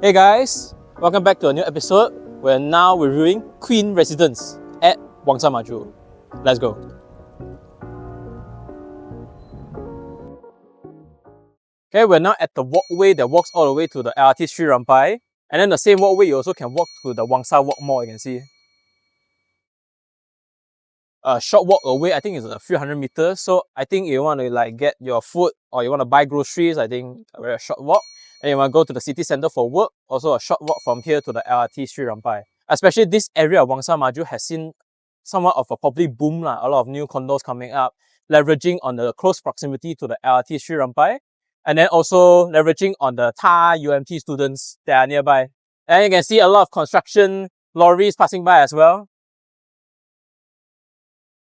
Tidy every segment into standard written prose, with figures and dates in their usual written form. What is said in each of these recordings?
Hey guys, welcome back to a new episode. We're now reviewing Quinn Residence at Wangsa Maju. Let's go. Okay, we're now at the walkway that walks all the way to the LRT Sri Rampai. And then the same walkway you also can walk to the Wangsa Walk Mall, you can see. A short walk away, I think it's a few hundred meters. So I think you want to get your food or you want to buy groceries, I think a very short walk. And you want to go to the city center for work, also a short walk from here to the LRT Sri Rampai. Especially this area of Wangsa Maju has seen somewhat of a property boom, a lot of new condos coming up, leveraging on the close proximity to the LRT Sri Rampai, and then also leveraging on the TAR UMT students that are nearby. And you can see a lot of construction lorries passing by as well.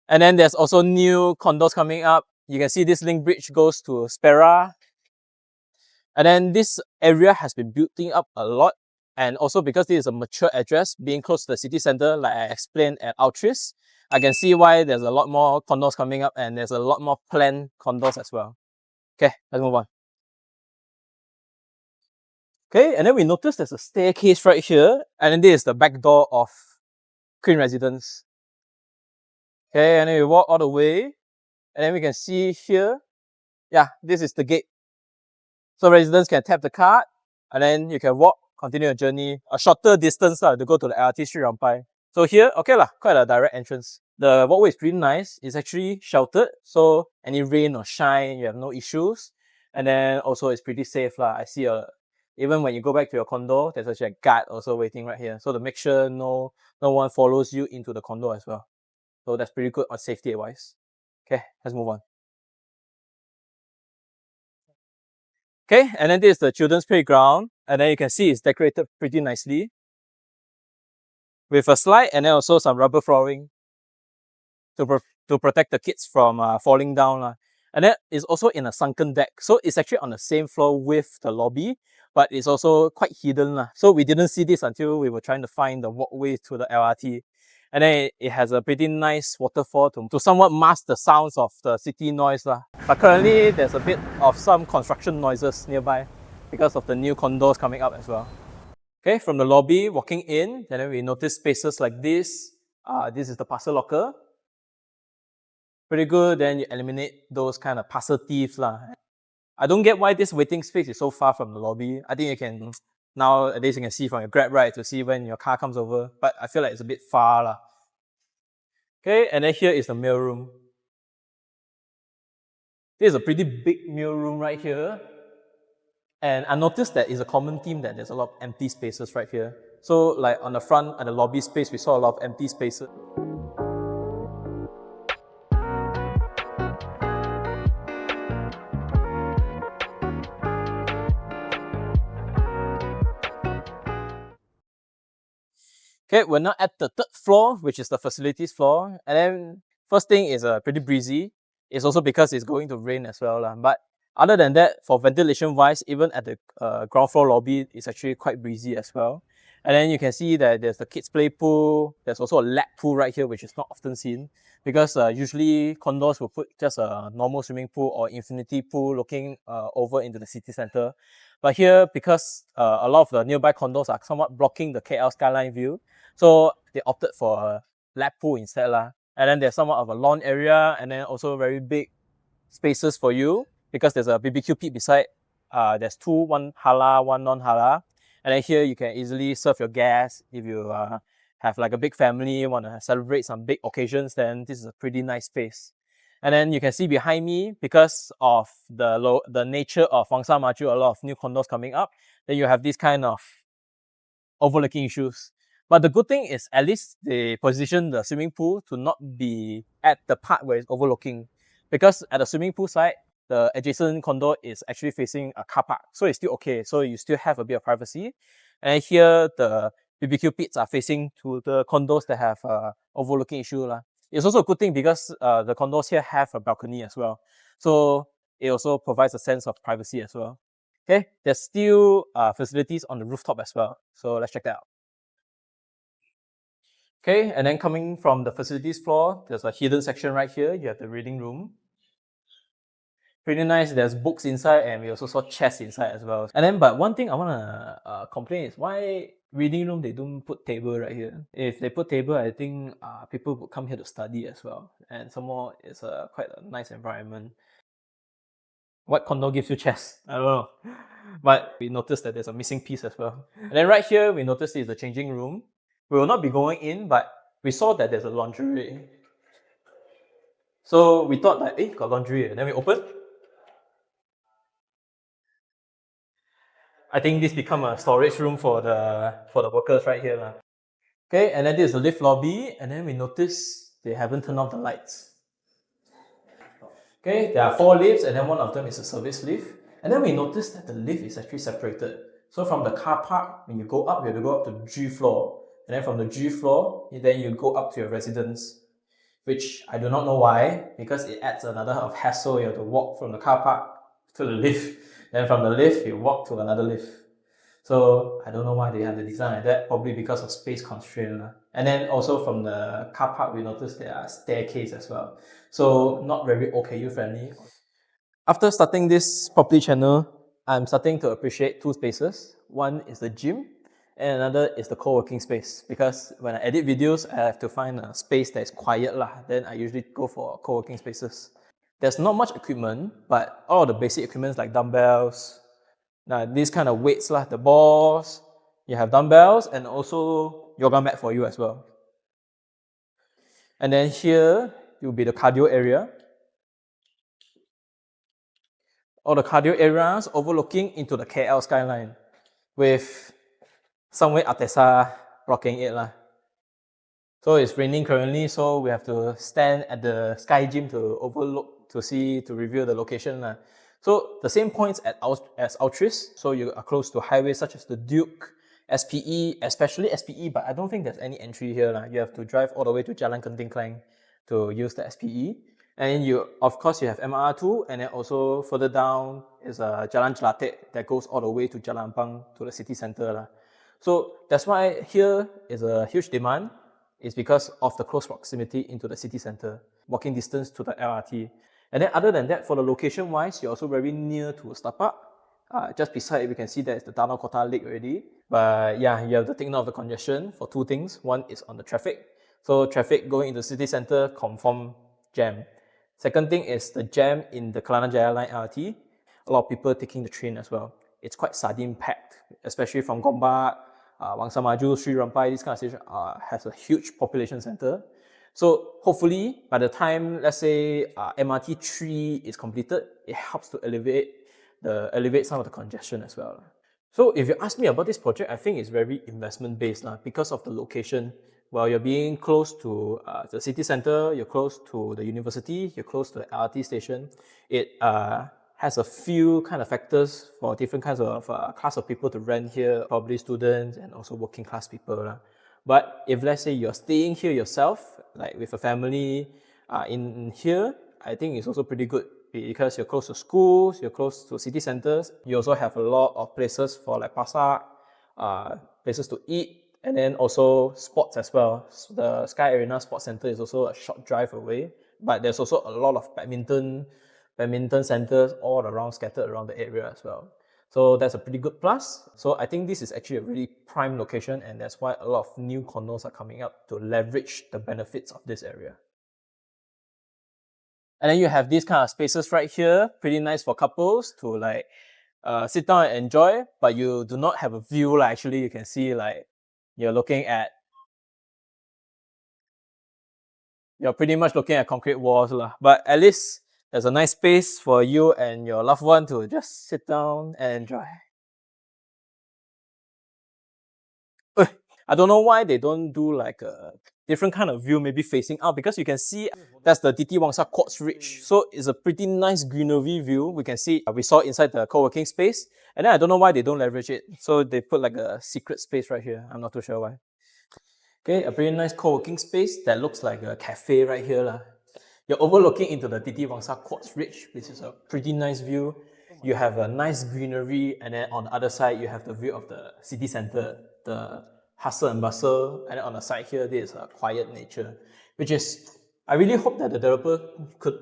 And then there's also new condos coming up. You can see this link bridge goes to Spera. And then this area has been building up a lot. And also because this is a mature address, being close to the city center, like I explained at Altris, I can see why there's a lot more condos coming up and there's a lot more planned condos as well. Okay, let's move on. Okay, and then we notice there's a staircase right here. And then this is the back door of Quinn Residence. Okay, and then we walk all the way. And then we can see here, yeah, this is the gate. So residents can tap the card and then you can walk, continue your journey, a shorter distance to go to the LRT Sri Rampai. So here, okay quite a direct entrance. The walkway is pretty nice. It's actually sheltered, so any rain or shine, you have no issues. And then also it's pretty safe. I see even when you go back to your condo, there's actually a guard also waiting right here. So to make sure no one follows you into the condo as well. So that's pretty good on safety wise. Okay, let's move on. Okay, and then this is the children's playground. And then you can see it's decorated pretty nicely with a slide and then also some rubber flooring to protect the kids from falling down. And then it's also in a sunken deck. So it's actually on the same floor with the lobby, but it's also quite hidden. So we didn't see this until we were trying to find the walkway to the LRT. And then it has a pretty nice waterfall to somewhat mask the sounds of the city noise. But currently there's a bit of some construction noises nearby because of the new condos coming up as well. Okay, from the lobby, walking in, and then we notice spaces like this. This is the parcel locker. Pretty good, then you eliminate those kind of parcel thieves. I don't get why this waiting space is so far from the lobby. I think you can, nowadays you can see from your Grab ride to see when your car comes over, but I feel like it's a bit far. Okay, and then here is the mail room. This is a pretty big mail room right here. And I noticed that it's a common theme that there's a lot of empty spaces right here. So like on the front, at the lobby space, we saw a lot of empty spaces. Okay, we're now at the third floor, which is the facilities floor. And then first thing is pretty breezy. It's also because it's going to rain as well. But other than that, for ventilation wise, even at the ground floor lobby, it's actually quite breezy as well. And then you can see that there's the kids play pool. There's also a lap pool right here, which is not often seen because usually condos will put just a normal swimming pool or infinity pool looking over into the city center. But here, because a lot of the nearby condos are somewhat blocking the KL skyline view, so they opted for a lap pool instead. And then there's somewhat of a lawn area and then also very big spaces for you because there's a BBQ pit beside. There's two, one halal, one non-halal. And then here you can easily serve your guests. If you have like a big family, want to celebrate some big occasions, then this is a pretty nice space. And then you can see behind me, because of the nature of Wangsa Maju, a lot of new condos coming up, then you have this kind of overlooking issues. But the good thing is at least they position the swimming pool to not be at the part where it's overlooking. Because at the swimming pool side, the adjacent condo is actually facing a car park. So it's still okay. So you still have a bit of privacy. And here the BBQ pits are facing to the condos that have overlooking issue. It's also a good thing because the condos here have a balcony as well. So it also provides a sense of privacy as well. Okay, there's still facilities on the rooftop as well. So let's check that out. Okay, and then coming from the facilities floor, there's a hidden section right here. You have the reading room. pretty nice. There's books inside, and we also saw chairs inside as well. And then, but one thing I wanna complain is why reading room they don't put table right here. If they put table, I think people would come here to study as well. And some more, it's quite a nice environment. What condo gives you chairs? I don't know. But we noticed that there's a missing piece as well. And then right here, we noticed is the changing room. We will not be going in, but we saw that there's a laundry. So we thought like, got laundry. And then we opened. I think this become a storage room for the workers right here. Lah. Okay, and then this is the lift lobby, and then we notice they haven't turned off the lights. Okay, there are 4 lifts, and then one of them is a service lift. And then we noticed that the lift is actually separated. So from the car park, when you go up, you have to go up to the G floor. And then from the G floor, then you go up to your residence, which I do not know why, because it adds another of hassle. You have to walk from the car park to the lift. Then from the lift, you walk to another lift. So I don't know why they have the design like that, probably because of space constraint. And then also from the car park, we noticed there are staircase as well. So not very OKU friendly. After starting this property channel, I'm starting to appreciate 2 spaces. One is the gym, and another is the co-working space. Because when I edit videos, I have to find a space that is quiet lah. Then I usually go for co-working spaces. There's not much equipment, but all of the basic equipment like dumbbells, these kind of weights lah, the balls, you have dumbbells and also yoga mat for you as well. And then here will be the cardio area. All the cardio areas overlooking into the KL skyline with Sunway Artesa blocking it lah. So it's raining currently, so we have to stand at the sky gym to overlook, to review the location lah. So the same points as Altris, so you are close to highways such as the Duke, SPE, especially SPE, but I don't think there's any entry here lah. You have to drive all the way to Jalan Genting Klang to use the SPE. And of course, you have MR2, and then also further down is Jalan Jelatek that goes all the way to Jalan Ampang to the city center lah. So that's why here is a huge demand. It's because of the close proximity into the city center, walking distance to the LRT. And then other than that, for the location-wise, you're also very near to Setapak. Just beside, we can see there's the Danau Kota Lake already. But yeah, you have to take note of the congestion for 2 things. One is on the traffic. So traffic going into the city center, confirm jam. Second thing is the jam in the Kelana Jaya Line LRT. A lot of people taking the train as well. It's quite sardine packed, especially from Gombak, Wangsa Maju, Sri Rampai, this kind of station has a huge population center. So hopefully, by the time, let's say, MRT 3 is completed, it helps to alleviate some of the congestion as well. So if you ask me about this project, I think it's very investment-based because of the location. While you're being close to the city center, you're close to the university, you're close to the LRT station, it has a few kind of factors for different kinds of class of people to rent here, probably students and also working class people. But if let's say you're staying here yourself, like with a family in here, I think it's also pretty good because you're close to schools, you're close to city centers. You also have a lot of places for like pasar, places to eat, and then also sports as well. So the Sky Arena Sports Center is also a short drive away, but there's also a lot of badminton centers all around, scattered around the area as well. So that's a pretty good plus. So I think this is actually a really prime location, and that's why a lot of new condos are coming up to leverage the benefits of this area. And then you have these kind of spaces right here, pretty nice for couples to like sit down and enjoy, but you do not have a view. Like actually, you can see like you're pretty much looking at concrete walls lah. But at least there's a nice space for you and your loved one to just sit down and enjoy. I don't know why they don't do like a different kind of view, maybe facing out, because you can see that's the DT Wangsa Quartz Ridge. So it's a pretty nice greenery view. We can see, we saw inside the co-working space. And then I don't know why they don't leverage it. So they put like a secret space right here. I'm not too sure why. Okay, a pretty nice co-working space that looks like a cafe right here lah. You're overlooking into the DT Wangsa Quartz Ridge, which is a pretty nice view. You have a nice greenery, and then on the other side, you have the view of the city center, the hustle and bustle, and then on the side here, there is a quiet nature, which is, I really hope that the developer could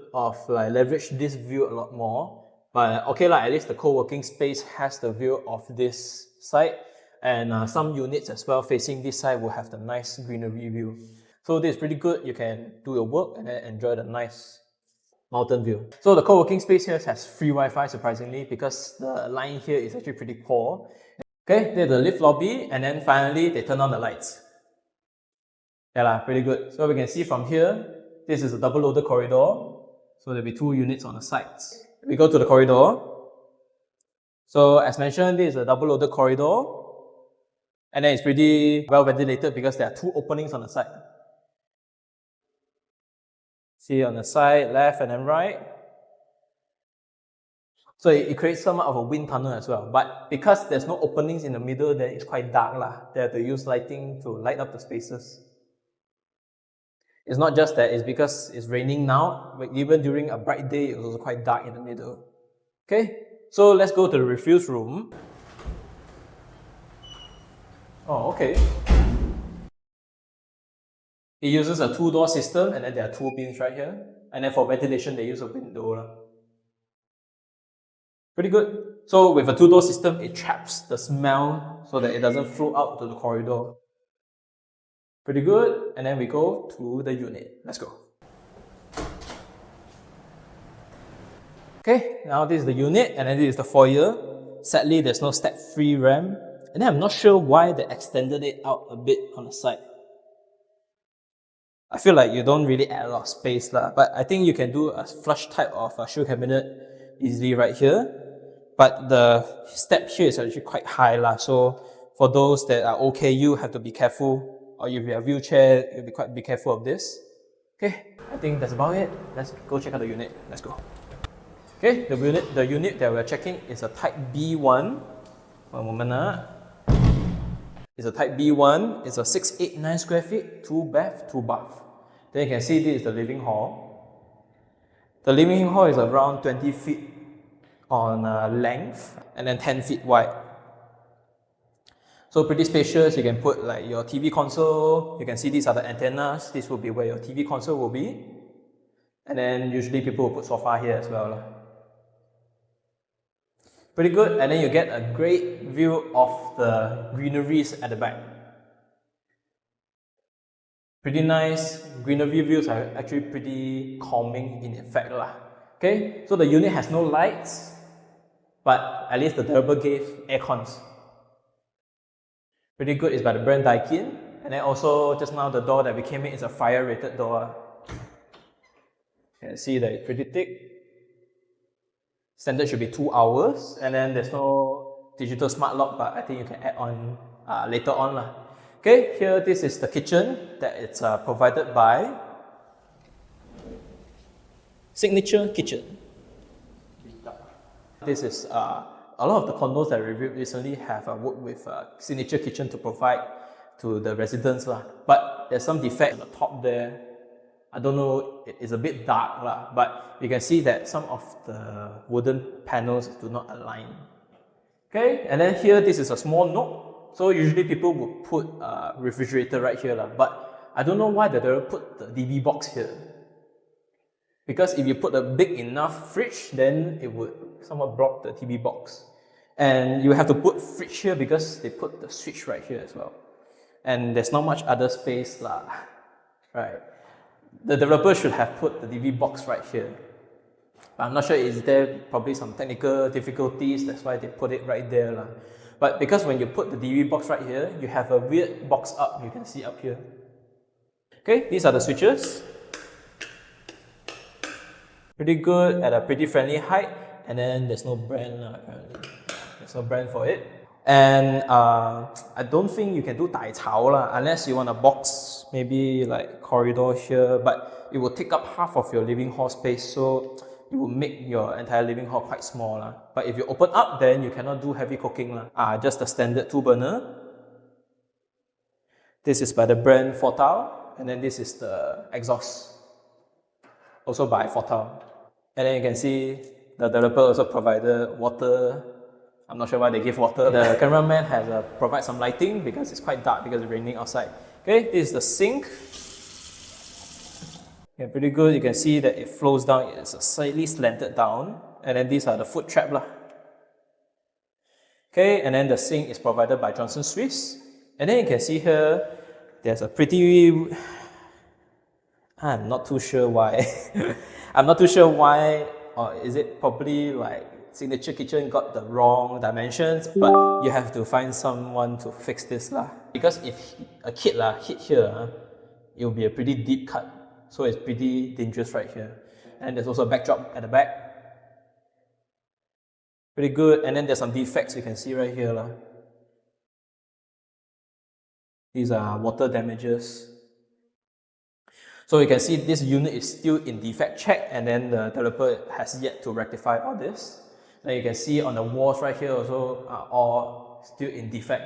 leverage this view a lot more But okay lah, at least the co-working space has the view of this side, and some units as well facing this side will have the nice greenery view. So this is pretty good. You can do your work and then enjoy the nice mountain view. So the co-working space here has free Wi-Fi surprisingly, because the line here is actually pretty poor. Okay, there's the lift lobby, and then finally they turn on the lights. Yeah lah, pretty good. So we can see from here, this is a double loaded corridor. So there'll be 2 units on the sides. We go to the corridor. So as mentioned, this is a double loaded corridor. And then it's pretty well ventilated because there are 2 openings on the side. See on the side, left and then right. So it creates somewhat of a wind tunnel as well. But because there's no openings in the middle, then it's quite dark lah. They have to use lighting to light up the spaces. It's not just that, it's because it's raining now, but even during a bright day, it's also quite dark in the middle. Okay, so let's go to the refuse room. Oh, okay. It uses a 2-door system, and then there are 2 bins right here. And then for ventilation, they use a window. Pretty good. So with a 2-door system, it traps the smell so that it doesn't flow out to the corridor. Pretty good. And then we go to the unit. Let's go. Okay, now this is the unit, and then this is the foyer. Sadly, there's no step-free ramp. And then I'm not sure why they extended it out a bit on the side. I feel like you don't really add a lot of space lah, but I think you can do a flush type of shoe cabinet easily right here. But the step here is actually quite high lah, so for those that are OKU, have to be careful. Or if you have a wheelchair, you'll be careful of this. Okay, I think that's about it. Let's go check out the unit. Let's go. Okay, the unit that we're checking is a Type B1. One moment. It's a Type B1. It's a 689 square feet, 2 bath, 2 bath. Then you can see this is the living hall. The living hall is around 20 feet on length and then 10 feet wide. So pretty spacious. You can put like your TV console. You can see these are the antennas. This will be where your TV console will be. And then usually people will put sofa here as well. Pretty good. And then you get a great view of the greeneries at the back. Pretty nice. Greenery views are actually pretty calming in effect lah. Okay, so the unit has no lights, but at least the developer gave air cons. Pretty good. It's by the brand Daikin. And then also just now the door that we came in is a fire rated door. You can see that it's pretty thick. Standard should be 2 hours, and then there's no digital smart lock, but I think you can add on later on lah. Okay, here this is the kitchen that it's provided by Signature Kitchen. This is a lot of the condos that I reviewed recently have worked with Signature Kitchen to provide to the residents lah. But there's some defect on the top there. I don't know, it's a bit dark lah, but you can see that some of the wooden panels do not align. Okay, and then here this is a small nook. So usually people would put a refrigerator right here lah, but I don't know why they don't put the DB box here. Because if you put a big enough fridge, then it would somewhat block the TV box. And you have to put fridge here because they put the switch right here as well. And there's not much other space lah. Right. The developer should have put the DV box right here. But I'm not sure, is there probably some technical difficulties, that's why they put it right there lah. But because when you put the DV box right here, you have a weird box up, you can see up here. Okay, these are the switches. Pretty good at a pretty friendly height, and then there's no brand apparently. There's no brand for it. And I don't think you can do dai cao lah, unless you want a box, maybe like corridor here, but it will take up half of your living hall space, so it will make your entire living hall quite small lah. But if you open up, then you cannot do heavy cooking lah. Just the standard 2-burner. This is by the brand Fortal, and then this is the exhaust, also by Fortal. And then you can see the developer also provided water. I'm not sure why they give water. The cameraman has provide some lighting because it's quite dark because it's raining outside. Okay, this is the sink. Yeah, pretty good. You can see that it flows down. It's slightly slanted down. and then these are the foot trap lah. Okay, and then the sink is provided by Johnson Swiss. And then you can see here, there's a pretty, I'm not too sure why. I'm not too sure why, or is it probably like Signature Kitchen got the wrong dimensions, but you have to find someone to fix this lah. Because if a kid lah hit here, it will be a pretty deep cut. So it's pretty dangerous right here. And there's also a backdrop at the back. Pretty good, and then there's some defects you can see right here lah. These are water damages. So you can see this unit is still in defect check, and then the developer has yet to rectify all this. Then you can see on the walls right here also are all still in defect.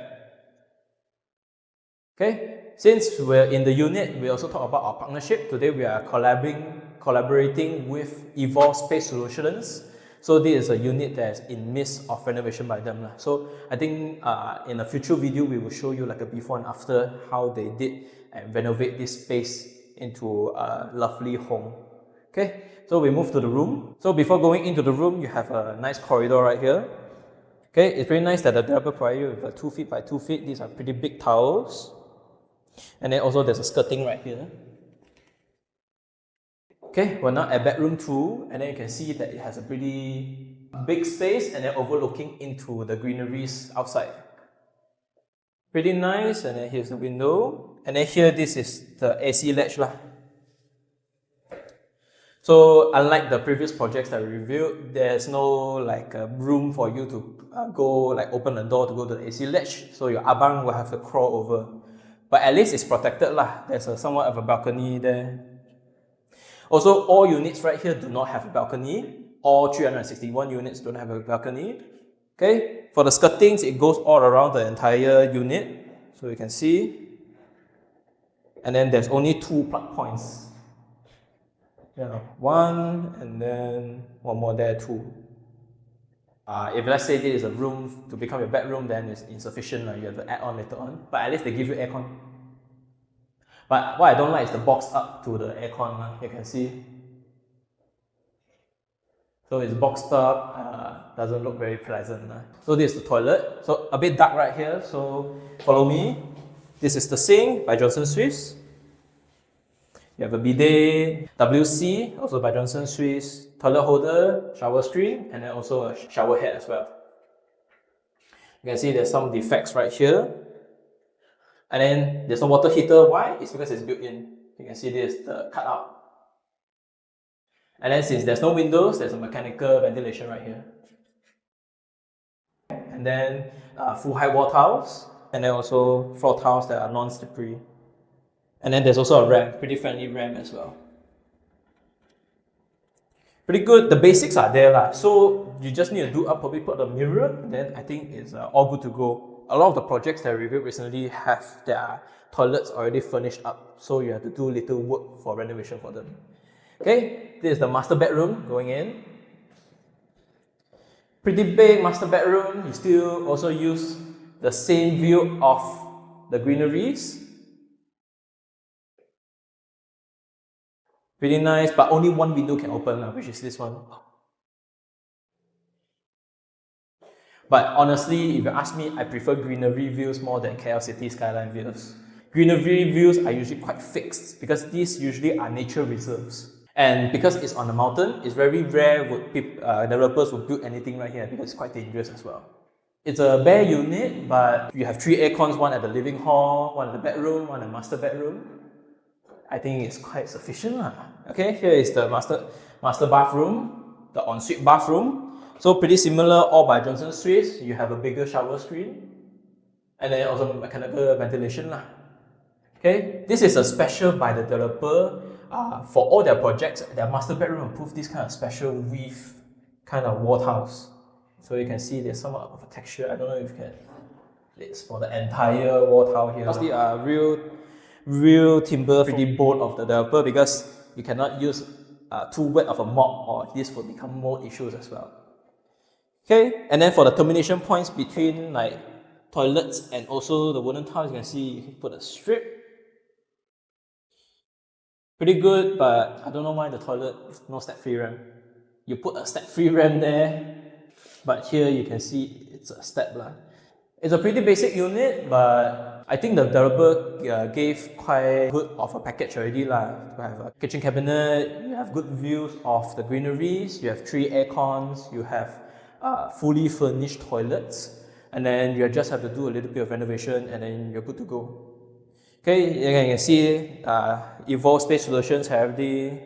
Okay, since we're in the unit, we also talk about our partnership. Today we are collaborating with Evolve Space Solutions. So this is a unit that's in midst of renovation by them. So I think in a future video, we will show you like a before and after how they did and renovate this space into a lovely home. Okay, so we move to the room. So before going into the room, you have a nice corridor right here. Okay, it's very nice that the developer provided you with a 2 feet by 2 feet. These are pretty big towels. And then also there's a skirting right here. Okay, we're now at bedroom 2, and then you can see that it has a pretty big space and then overlooking into the greeneries outside. Pretty nice, and then here's the window. And then here, this is the AC ledge lah. So unlike the previous projects that we reviewed, there's no like room for you to go like open the door to go to the AC ledge. So your abang will have to crawl over. But at least it's protected lah. There's somewhat of a balcony there. Also, all units right here do not have a balcony. All 361 units don't have a balcony. Okay, for the skirtings, it goes all around the entire unit. So you can see. And then there's only 2 plug points. Yeah, 1 and then 1 more there, 2. If let's say this is a room to become your bedroom, then it's insufficient. You have to add on later on. But at least they give you aircon. But what I don't like is the box up to the aircon. You can see. So it's boxed up, doesn't look very pleasant. So this is the toilet. So a bit dark right here. So follow me. This is the sink by Johnson Swiss. You have a bidet, WC, also by Johnson Swiss, toilet holder, shower screen, and then also a shower head as well. You can see there's some defects right here. And then there's no water heater. Why? It's because it's built in. You can see this, the cutout. And then since there's no windows, there's a mechanical ventilation right here. And then full height wall tiles. And then also floor tiles that are non-slippery. And then there's also a ramp, pretty friendly ramp as well. Pretty good. The basics are there lah. So you just need to do up, probably put a mirror. Then I think it's all good to go. A lot of the projects that we reviewed recently have their toilets already furnished up. So you have to do little work for renovation for them. Okay, this is the master bedroom going in. Pretty big master bedroom. You still also use the same view of the greeneries. Pretty nice, but only one window can open, which is this one. But honestly, if you ask me, I prefer greenery views more than KLCC skyline views. Greenery views are usually quite fixed because these usually are nature reserves. And because it's on the mountain, it's very rare would developers will build anything right here because it's quite dangerous as well. It's a bare unit, but you have 3 aircons, one at the living hall, one in the bedroom, one in the master bedroom. I think it's quite sufficient lah. Okay, here is the master bathroom, the ensuite bathroom. So pretty similar, all by Johnson Swiss. You have a bigger shower screen, and then also mechanical ventilation lah. Okay, this is a special by the developer for all their projects. Their master bedroom approved this kind of special weave kind of wall tiles. So you can see there's somewhat of a texture. I don't know if you can. It's for the entire wall tile here. Mostly real timber, pretty bold of the developer because you cannot use too wet of a mop or this will become more issues as well. Okay, and then for the termination points between like toilets and also the wooden tiles, you can see you can put a strip. Pretty good, but I don't know why the toilet is no step-free ramp. you put a step-free ramp there. But here you can see it's a step lah. It's a pretty basic unit, but I think the developer gave quite good of a package already lah. To have a kitchen cabinet, you have good views of the greeneries, you have 3 air cons, you have fully furnished toilets, and then you just have to do a little bit of renovation and then you're good to go. Okay, you can see Evolve Space Solutions have already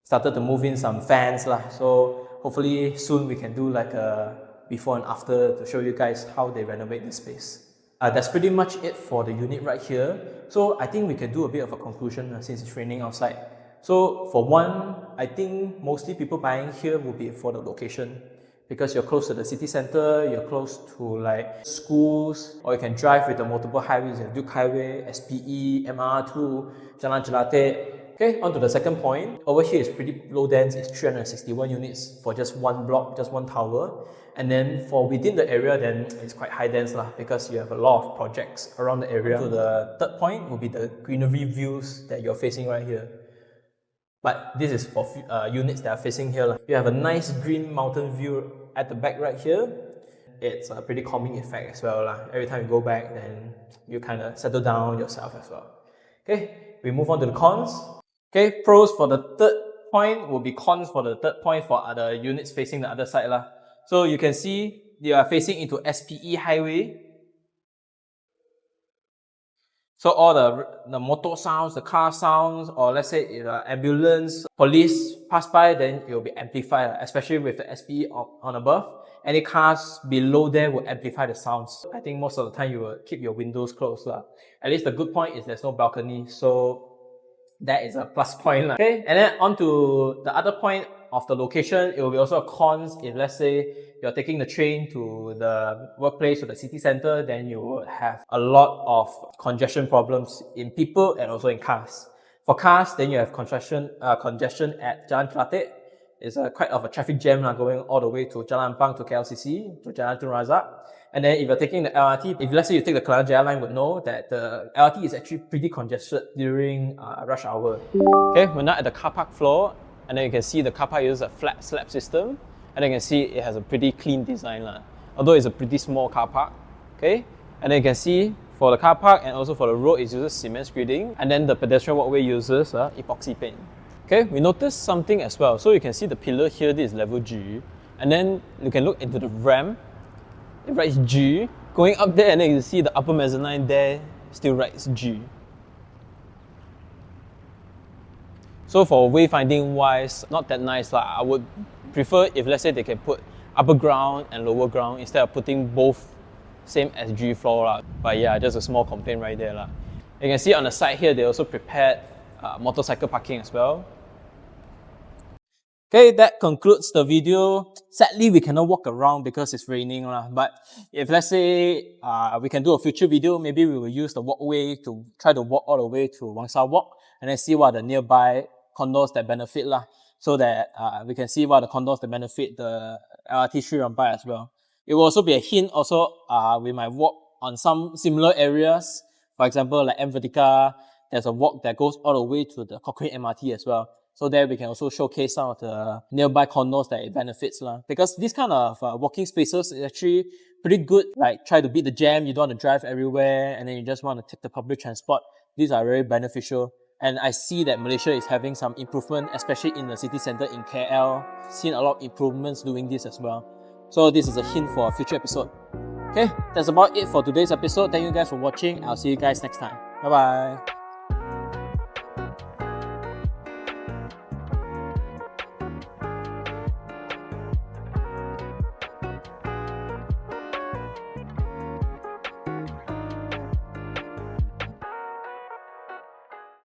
started to move in some fans lah. So hopefully soon we can do like a before and after to show you guys how they renovate this space. That's pretty much it for the unit right here. So I think we can do a bit of a conclusion since it's raining outside. So for one, I think mostly people buying here will be for the location, because you're close to the city center, you're close to like schools, or you can drive with the multiple highways, you have Duke Highway, SPE, MR2, Jalan Jelate. Okay, on to the second point. Over here is pretty low dense, it's 361 units for just one block, just one tower. And then for within the area, then it's quite high dense lah, because you have a lot of projects around the area. On to the third point will be the greenery views that you're facing right here. But this is for units that are facing here. You have a nice green mountain view at the back right here. It's a pretty calming effect as well. Every time you go back, then you kind of settle down yourself as well. Okay, we move on to the cons. Okay, pros for the third point will be cons for the third point for other units facing the other side. So you can see they are facing into SPE Highway. So all the motor sounds, the car sounds, or let's say if an ambulance, police pass by, then it will be amplified, especially with the SPE on above. Any cars below there will amplify the sounds. I think most of the time you will keep your windows closed. At least the good point is there's no balcony, so that is a plus point. Okay, and then on to the other point of the location, it will be also a cons if let's say you're taking the train to the workplace or the city center, then you will have a lot of congestion problems in people and also in cars. For cars, then you have congestion at Jalan Genting. It's quite of a traffic jam going all the way to Jalan Pang to KLCC, to Jalan Tun Razak. And then if you're taking the LRT, if let's say you take the Kelana Jaya Line, would know that the LRT is actually pretty congested during rush hour. Okay, we're now at the car park floor, and then you can see the car park uses a flat slab system, and then you can see it has a pretty clean design, although it's a pretty small car park. Okay, and then you can see for the car park and also for the road, it uses cement screeding, and then the pedestrian walkway uses epoxy paint. Okay, we noticed something as well. So you can see the pillar here, this is level G, and then you can look into the ramp. It writes G. Going up there, and then you see the upper mezzanine there still writes G. So for wayfinding wise, not that nice. I would prefer if let's say they can put upper ground and lower ground instead of putting both same as G floor. But yeah, just a small complaint right there. You can see on the side here, they also prepared motorcycle parking as well. Okay, that concludes the video. Sadly, we cannot walk around because it's raining. But if let's say we can do a future video, maybe we will use the walkway to try to walk all the way to Wangsa Walk and then see what the nearby condos that benefit, so that we can see what the condos that benefit the LRT Sri Rampai as well. It will also be a hint also, we might walk on some similar areas. For example, like M Vertica, there's a walk that goes all the way to the Cochrane MRT as well. So there we can also showcase some of the nearby condos that it benefits. Because this kind of walking spaces is actually pretty good. Like try to beat the jam, you don't want to drive everywhere, and then you just want to take the public transport. These are very beneficial. And I see that Malaysia is having some improvement, especially in the city center in KL. Seen a lot of improvements doing this as well. So this is a hint for a future episode. Okay, that's about it for today's episode. Thank you guys for watching. I'll see you guys next time. Bye bye.